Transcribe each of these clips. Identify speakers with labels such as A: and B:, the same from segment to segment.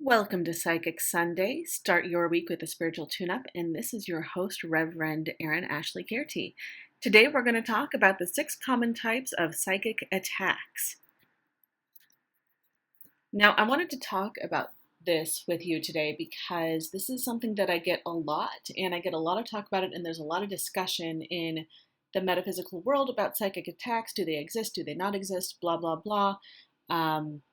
A: Welcome to Psychic Sunday. Start your week with a spiritual tune-up, and this is your host, Reverend Erin-Ashley. Today we're going to talk about the 6 common types of psychic attacks. Now, I wanted to talk about this with you today because this is something that I get a lot, and I get a lot of talk about it, and there's a lot of discussion in the metaphysical world about psychic attacks. Do they exist? Do they not exist? Blah, blah, blah.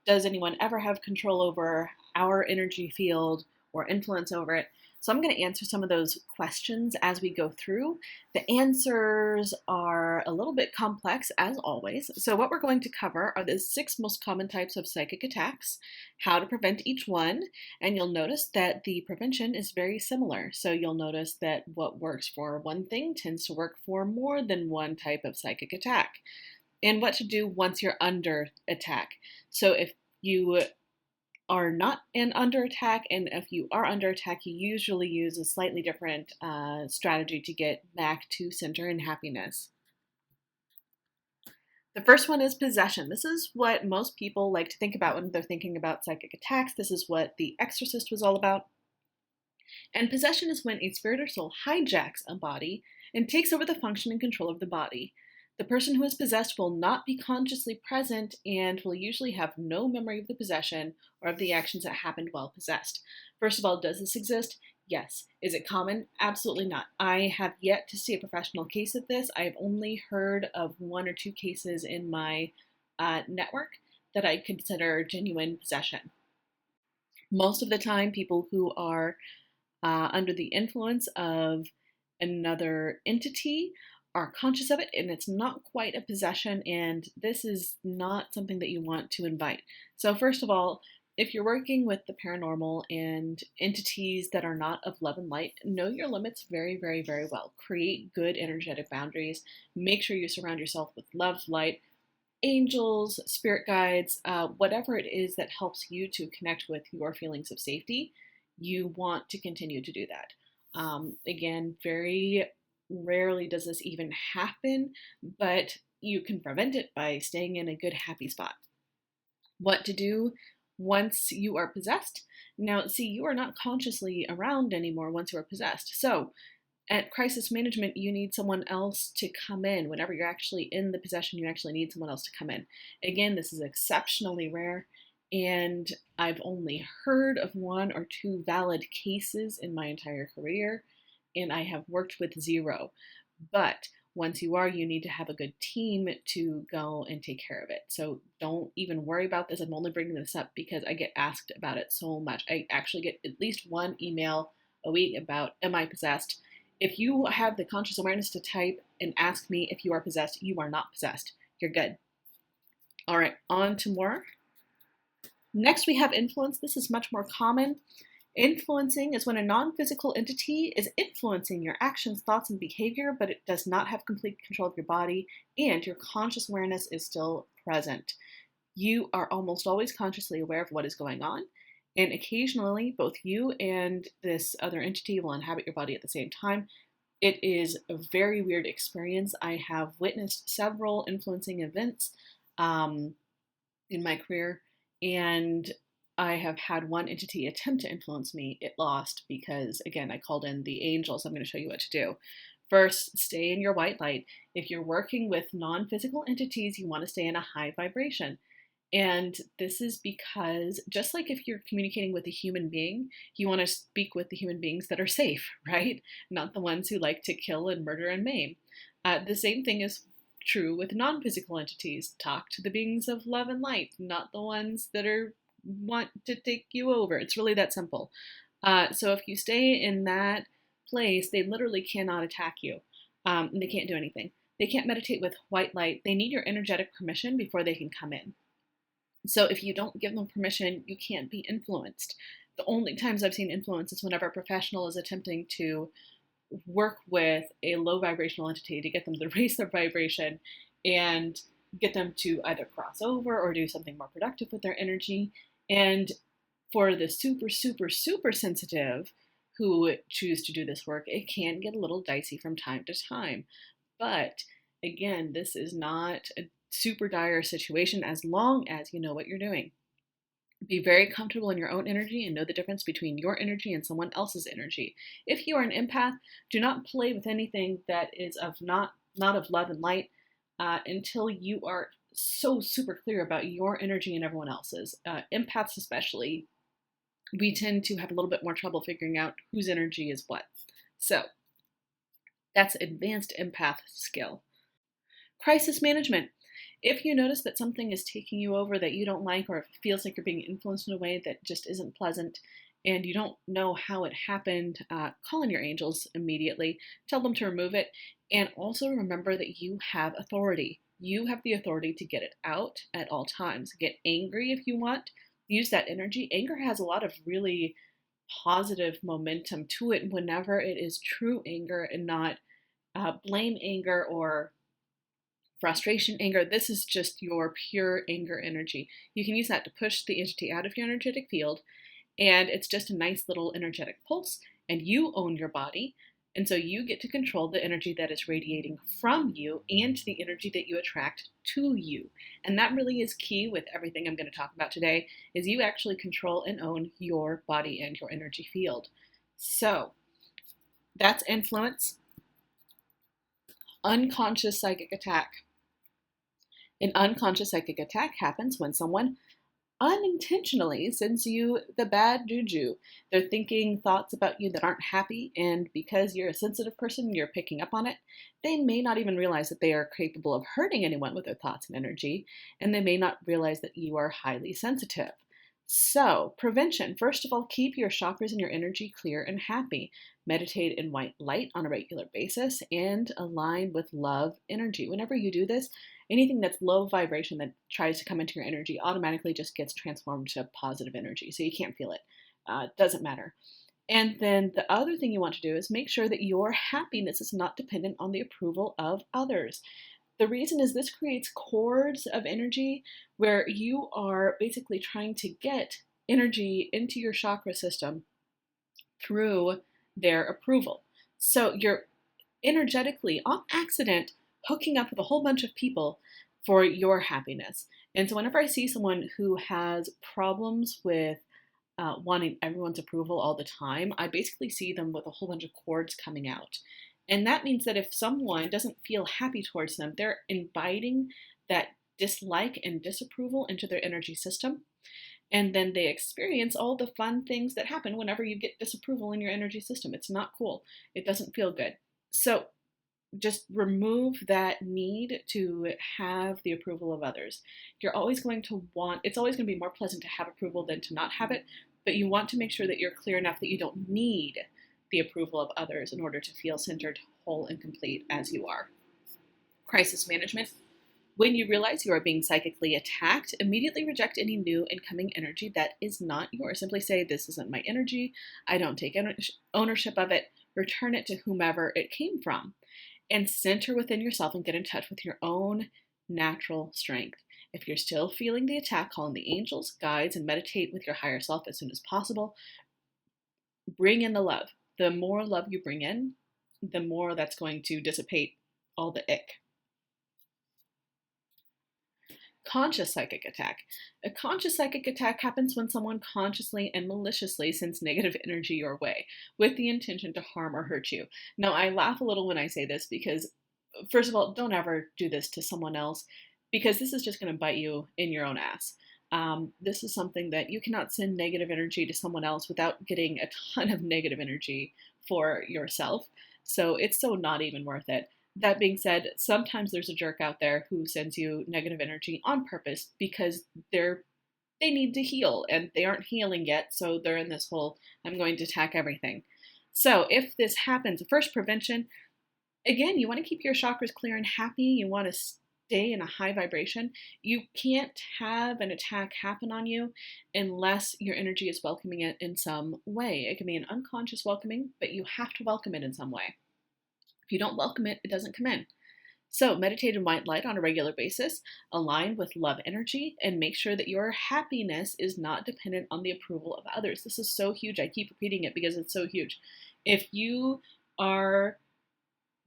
A: Does anyone ever have control over our energy field or influence over it? So I'm going to answer some of those questions as we go through. The answers are a little bit complex, as always. So what we're going to cover are the 6 most common types of psychic attacks, how to prevent each one, and you'll notice that the prevention is very similar. So you'll notice that what works for one thing tends to work for more than one type of psychic attack, and what to do once you're under attack. So if you are not under attack, and if you are under attack, you usually use a slightly different strategy to get back to center and happiness. The first one is possession. This is what most people like to think about when they're thinking about psychic attacks. This is what The Exorcist was all about. And possession is when a spirit or soul hijacks a body and takes over the function and control of the body. The person who is possessed will not be consciously present and will usually have no memory of the possession or of the actions that happened while possessed. First of all, does this exist? Yes. Is it common? Absolutely not. I have yet to see a professional case of this. I have only heard of 1 or 2 cases in my network that I consider genuine possession. Most of the time, people who are under the influence of another entity are conscious of it, and it's not quite a possession, and this is not something that you want to invite. So first of all, if you're working with the paranormal and entities that are not of love and light, know your limits very, very, very well. Create good energetic boundaries. Make sure you surround yourself with love, light, angels, spirit guides, whatever it is that helps you to connect with your feelings of safety. You want to continue to do that. Again, very rarely does this even happen, but you can prevent it by staying in a good, happy spot. What to do once you are possessed? Now, see, you are not consciously around anymore once you are possessed. So, at crisis management, you need someone else to come in. Whenever you're actually in the possession, you actually need someone else to come in. Again, this is exceptionally rare, and I've only heard of 1 or 2 valid cases in my entire career, and I have worked with 0. But once you are, you need to have a good team to go and take care of it. So don't even worry about this. I'm only bringing this up because I get asked about it so much. I actually get at least 1 email a week about, am I possessed? If you have the conscious awareness to type and ask me if you are possessed, you are not possessed. You're good. All right, on to more. Next, we have influence. This is much more common. Influencing is when a non-physical entity is influencing your actions, thoughts, and behavior, but it does not have complete control of your body, and your conscious awareness is still present. You are almost always consciously aware of what is going on, and occasionally both you and this other entity will inhabit your body at the same time. It is a very weird experience. I have witnessed several influencing events in my career, and I have had 1 entity attempt to influence me. It lost because, again, I called in the angels. I'm going to show you what to do. First, stay in your white light. If you're working with non-physical entities, you want to stay in a high vibration. And this is because, just like if you're communicating with a human being, you want to speak with the human beings that are safe, right? Not the ones who like to kill and murder and maim. The same thing is true with non-physical entities. Talk to the beings of love and light, not the ones that want to take you over. It's really that simple. So if you stay in that place, they literally cannot attack you. They can't do anything. They can't meditate with white light. They need your energetic permission before they can come in. So if you don't give them permission, you can't be influenced. The only times I've seen influence is whenever a professional is attempting to work with a low vibrational entity to get them to raise their vibration and get them to either cross over or do something more productive with their energy. And for the super, super, super sensitive who choose to do this work, it can get a little dicey from time to time. But again, this is not a super dire situation as long as you know what you're doing. Be very comfortable in your own energy and know the difference between your energy and someone else's energy. If you are an empath, do not play with anything that is of not of love and light until you are so super clear about your energy and everyone else's. Empaths especially, we tend to have a little bit more trouble figuring out whose energy is what. So that's advanced empath skill. Crisis management. If you notice that something is taking you over that you don't like, or if it feels like you're being influenced in a way that just isn't pleasant, and you don't know how it happened, call on your angels immediately. Tell them to remove it. And also remember that you have authority. You have the authority to get it out at all times. Get angry if you want. Use that energy. Anger has a lot of really positive momentum to it whenever it is true anger and not blame anger or frustration anger. This is just your pure anger energy. You can use that to push the entity out of your energetic field, and it's just a nice little energetic pulse, and you own your body. And so you get to control the energy that is radiating from you and the energy that you attract to you. And that really is key with everything I'm going to talk about today, is you actually control and own your body and your energy field. So that's influence. Unconscious psychic attack. An unconscious psychic attack happens when someone unintentionally sends you the bad juju. They're thinking thoughts about you that aren't happy, and because you're a sensitive person, you're picking up on it. They may not even realize that they are capable of hurting anyone with their thoughts and energy, and they may not realize that you are highly sensitive. So, prevention. First of all, keep your chakras and your energy clear and happy. Meditate in white light on a regular basis and align with love energy. Whenever you do this, anything that's low vibration that tries to come into your energy automatically just gets transformed to positive energy. So you can't feel it. Doesn't matter. And then the other thing you want to do is make sure that your happiness is not dependent on the approval of others. The reason is this creates cords of energy where you are basically trying to get energy into your chakra system through their approval. So you're energetically, on accident, hooking up with a whole bunch of people for your happiness. And so whenever I see someone who has problems with wanting everyone's approval all the time, I basically see them with a whole bunch of cords coming out. And that means that if someone doesn't feel happy towards them, they're inviting that dislike and disapproval into their energy system. And then they experience all the fun things that happen whenever you get disapproval in your energy system. It's not cool. It doesn't feel good. So just remove that need to have the approval of others. You're always going to want, it's always going to be more pleasant to have approval than to not have it, but you want to make sure that you're clear enough that you don't need the approval of others in order to feel centered, whole, and complete as you are. Crisis management. When you realize you are being psychically attacked, immediately reject any new incoming energy that is not yours. Simply say, this isn't my energy. I don't take ownership of it. Return it to whomever it came from. And center within yourself and get in touch with your own natural strength. If you're still feeling the attack, call in the angels, guides, and meditate with your higher self as soon as possible. Bring in the love. The more love you bring in, the more that's going to dissipate all the ick. Conscious psychic attack. A conscious psychic attack happens when someone consciously and maliciously sends negative energy your way with the intention to harm or hurt you. Now, I laugh a little when I say this because, first of all, don't ever do this to someone else, because this is just going to bite you in your own ass. This is something that you cannot send negative energy to someone else without getting a ton of negative energy for yourself. So it's so not even worth it. That being said, sometimes there's a jerk out there who sends you negative energy on purpose because they need to heal and they aren't healing yet. So they're in this whole, I'm going to attack everything. So if this happens, first prevention, again, you want to keep your chakras clear and happy. You want to stay in a high vibration. You can't have an attack happen on you unless your energy is welcoming it in some way. It can be an unconscious welcoming, but you have to welcome it in some way. If you don't welcome it, it doesn't come in. So meditate in white light on a regular basis, align with love energy, and make sure that your happiness is not dependent on the approval of others. This is so huge. I keep repeating it because it's so huge. If you are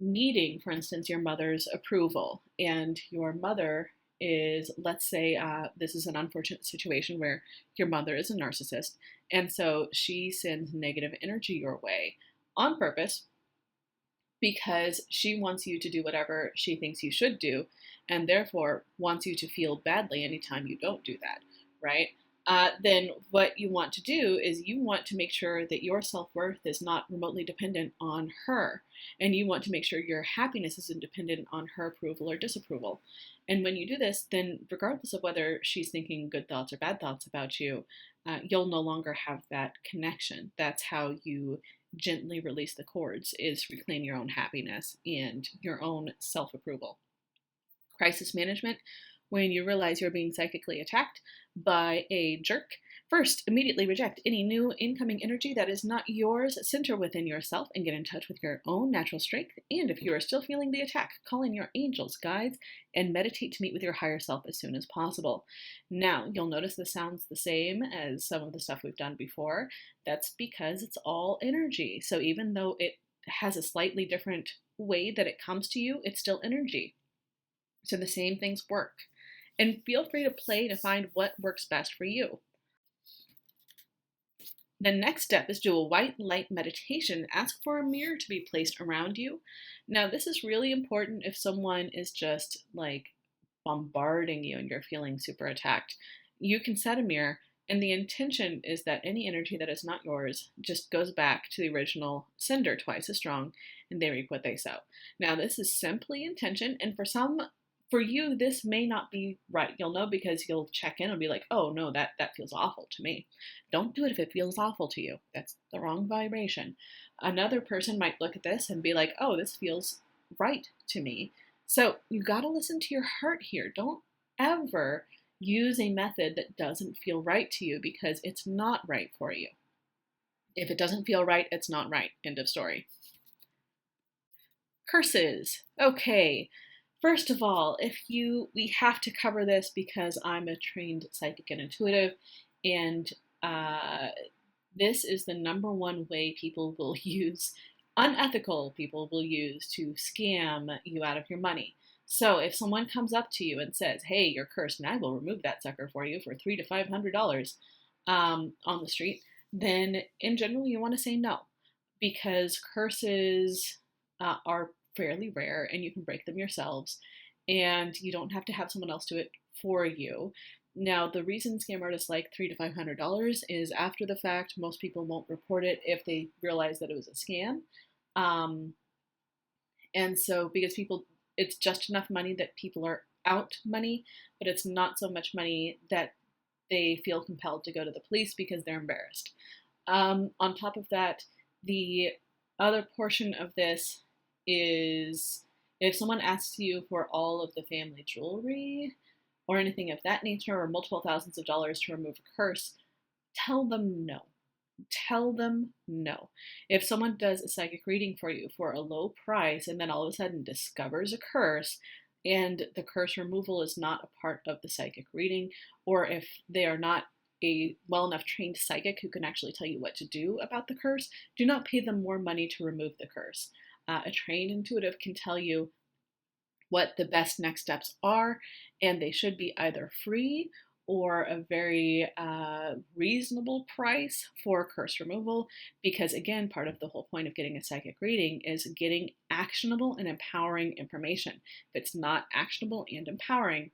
A: needing, for instance, your mother's approval, and your mother is, let's say this is an unfortunate situation where your mother is a narcissist, and so she sends negative energy your way on purpose because she wants you to do whatever she thinks you should do, and therefore wants you to feel badly anytime you don't do that, right? Then what you want to do is you want to make sure that your self-worth is not remotely dependent on her. And you want to make sure your happiness isn't dependent on her approval or disapproval. And when you do this, then regardless of whether she's thinking good thoughts or bad thoughts about you, you'll no longer have that connection. That's how you gently release the cords, is reclaim your own happiness and your own self-approval. Crisis management: when you realize you're being psychically attacked by a jerk, first, immediately reject any new incoming energy that is not yours. Center within yourself and get in touch with your own natural strength. And if you are still feeling the attack, call in your angels, guides, and meditate to meet with your higher self as soon as possible. Now, you'll notice this sounds the same as some of the stuff we've done before. That's because it's all energy. So even though it has a slightly different way that it comes to you, it's still energy. So the same things work. And feel free to play to find what works best for you. The next step is do a white light meditation. Ask for a mirror to be placed around you. Now, this is really important if someone is just like bombarding you and you're feeling super attacked. You can set a mirror, and the intention is that any energy that is not yours just goes back to the original sender twice as strong, and they reap what they sow. Now, this is simply intention, and for you, this may not be right. You'll know because you'll check in and be like, oh no, that feels awful to me. Don't do it if it feels awful to you. That's the wrong vibration. Another person might look at this and be like, oh, this feels right to me. So you got to listen to your heart here. Don't ever use a method that doesn't feel right to you, because it's not right for you. If it doesn't feel right, it's not right. End of story. Curses. Okay. First of all, we have to cover this because I'm a trained psychic and intuitive, and this is the number one way unethical people will use to scam you out of your money. So if someone comes up to you and says, hey, you're cursed, and I will remove that sucker for you for $300 to $500 on the street, then in general you want to say no, because curses are fairly rare and you can break them yourselves, and you don't have to have someone else do it for you. Now, the reason scam artists like $300 to $500 is after the fact. Most people won't report it if they realize that it was a scam. And so because it's just enough money that people are out money, but it's not so much money that they feel compelled to go to the police because they're embarrassed. On top of that, the other portion of this is if someone asks you for all of the family jewelry or anything of that nature, or multiple thousands of dollars to remove a curse, tell them no. Tell them no. If someone does a psychic reading for you for a low price and then all of a sudden discovers a curse, and the curse removal is not a part of the psychic reading, or if they are not a well enough trained psychic who can actually tell you what to do about the curse, do not pay them more money to remove the curse. A trained intuitive can tell you what the best next steps are, and they should be either free or a very reasonable price for curse removal, because again, part of the whole point of getting a psychic reading is getting actionable and empowering information. If it's not actionable and empowering,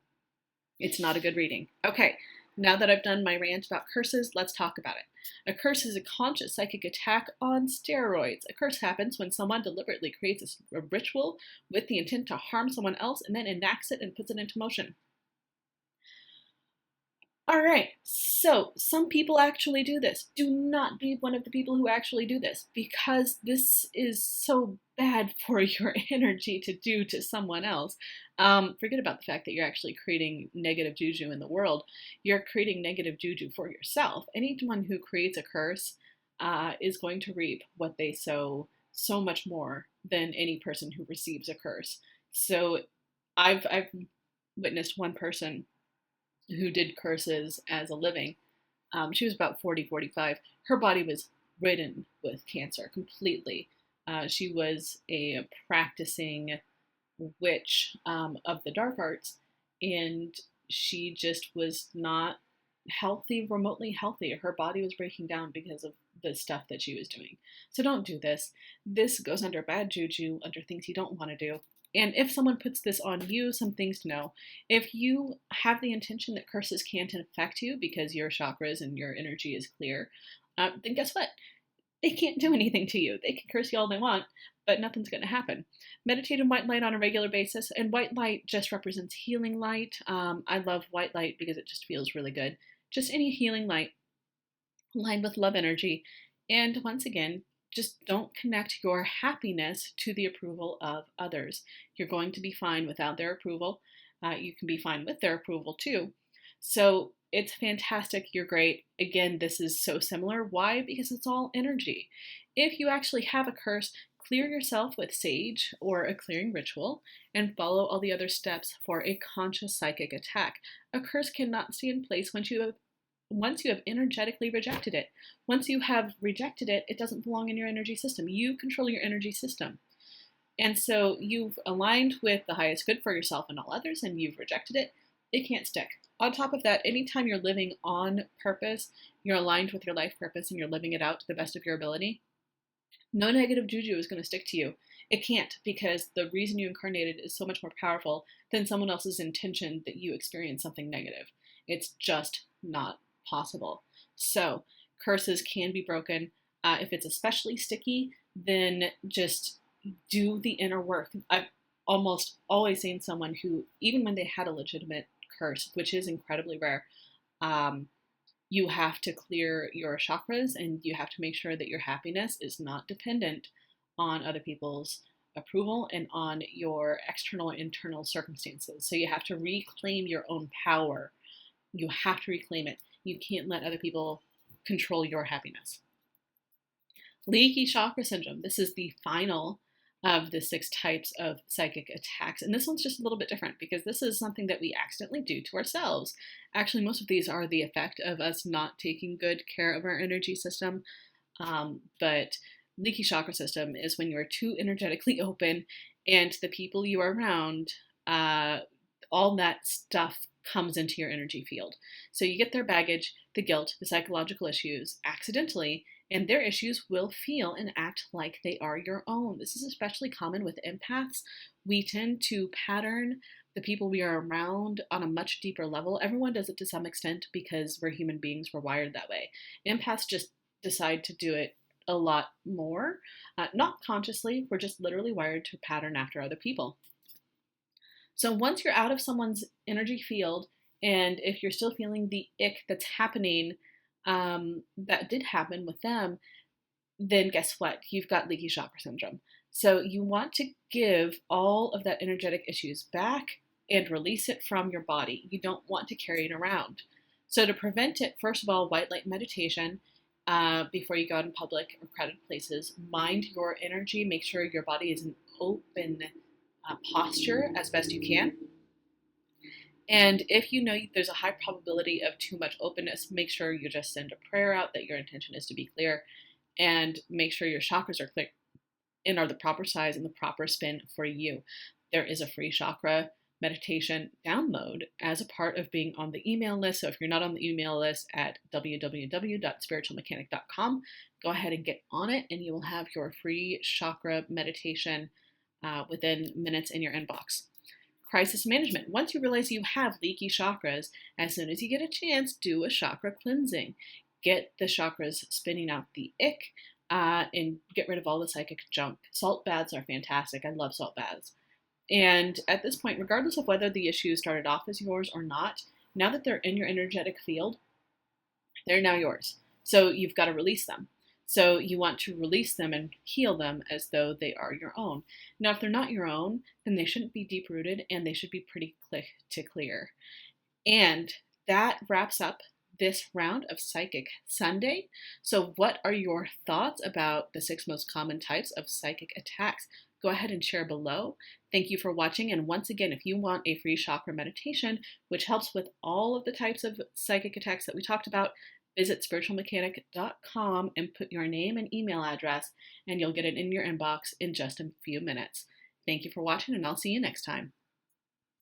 A: it's not a good reading. Okay, now that I've done my rant about curses, let's talk about it. A curse is a conscious psychic attack on steroids. A curse happens when someone deliberately creates a ritual with the intent to harm someone else and then enacts it and puts it into motion. All right, so some people actually do this. Do not be one of the people who actually do this, because this is so bad for your energy to do to someone else. Forget about the fact that you're actually creating negative juju in the world. You're creating negative juju for yourself. Anyone who creates a curse is going to reap what they sow, so much more than any person who receives a curse. So I've witnessed one person who did curses as a living. She was about 40, 45. Her body was ridden with cancer completely. She was a practicing witch of the dark arts, and she just was not healthy, remotely healthy. Her body was breaking down because of the stuff that she was doing. So don't do this. This goes under bad juju, under things you don't want to do. And if someone puts this on you, some things to know. If you have the intention that curses can't affect you because your chakras and your energy is clear, then guess what? They can't do anything to you. They can curse you all they want, but nothing's going to happen. Meditate in white light on a regular basis, and white light just represents healing light. I love white light because it just feels really good. Just any healing light aligned with love energy. And once again, just don't connect your happiness to the approval of others. You're going to be fine without their approval. You can be fine with their approval too. So it's fantastic. You're great. Again, this is so similar. Why? Because it's all energy. If you actually have a curse, clear yourself with sage or a clearing ritual and follow all the other steps for a conscious psychic attack. A curse cannot stay in place once you have energetically rejected it. Once you have rejected it, it doesn't belong in your energy system. You control your energy system. And so you've aligned with the highest good for yourself and all others, and you've rejected it. It can't stick. On top of that, anytime you're living on purpose, you're aligned with your life purpose and you're living it out to the best of your ability, no negative juju is going to stick to you. It can't, because the reason you incarnated is so much more powerful than someone else's intention that you experience something negative. It's just not possible. So curses can be broken. If it's especially sticky, then just do the inner work. I've almost always seen someone who, even when they had a legitimate curse, which is incredibly rare, you have to clear your chakras and you have to make sure that your happiness is not dependent on other people's approval and on your external and internal circumstances. So you have to reclaim your own power. You have to reclaim it. You can't let other people control your happiness. Leaky chakra syndrome. This is the final of the 6 types of psychic attacks. And this one's just a little bit different because this is something that we accidentally do to ourselves. Actually, most of these are the effect of us not taking good care of our energy system. But leaky chakra system is when you are too energetically open and the people you are around, all that stuff comes into your energy field. So you get their baggage, the guilt, the psychological issues accidentally, and their issues will feel and act like they are your own. This is especially common with empaths. We tend to pattern the people we are around on a much deeper level. Everyone does it to some extent because we're human beings, we're wired that way. Empaths just decide to do it a lot more. Not consciously, we're just literally wired to pattern after other people. So once you're out of someone's energy field, and if you're still feeling the ick that's happening, that did happen with them, then guess what? You've got leaky chakra syndrome. So you want to give all of that energetic issues back and release it from your body. You don't want to carry it around. So to prevent it, first of all, white light meditation before you go out in public or crowded places. Mind your energy. Make sure your body is in open posture as best you can. And if you know there's a high probability of too much openness, make sure you just send a prayer out that your intention is to be clear, and make sure your chakras are clear and are the proper size and the proper spin for you. There is a free chakra meditation download as a part of being on the email list. So if you're not on the email list at www.spiritualmechanic.com, go ahead and get on it, and you will have your free chakra meditation within minutes in your inbox. Crisis management. Once you realize you have leaky chakras, as soon as you get a chance, do a chakra cleansing. Get the chakras spinning out the ick and get rid of all the psychic junk. Salt baths are fantastic. I love salt baths. And at this point, regardless of whether the issue started off as yours or not, now that they're in your energetic field, they're now yours. So you've got to release them. So you want to release them and heal them as though they are your own. Now, if they're not your own, then they shouldn't be deep-rooted and they should be pretty quick to clear. And that wraps up this round of Psychic Sunday. So what are your thoughts about the 6 most common types of psychic attacks? Go ahead and share below. Thank you for watching. And once again, if you want a free chakra meditation, which helps with all of the types of psychic attacks that we talked about, visit spiritualmechanic.com and put your name and email address, and you'll get it in your inbox in just a few minutes. Thank you for watching, and I'll see you next time.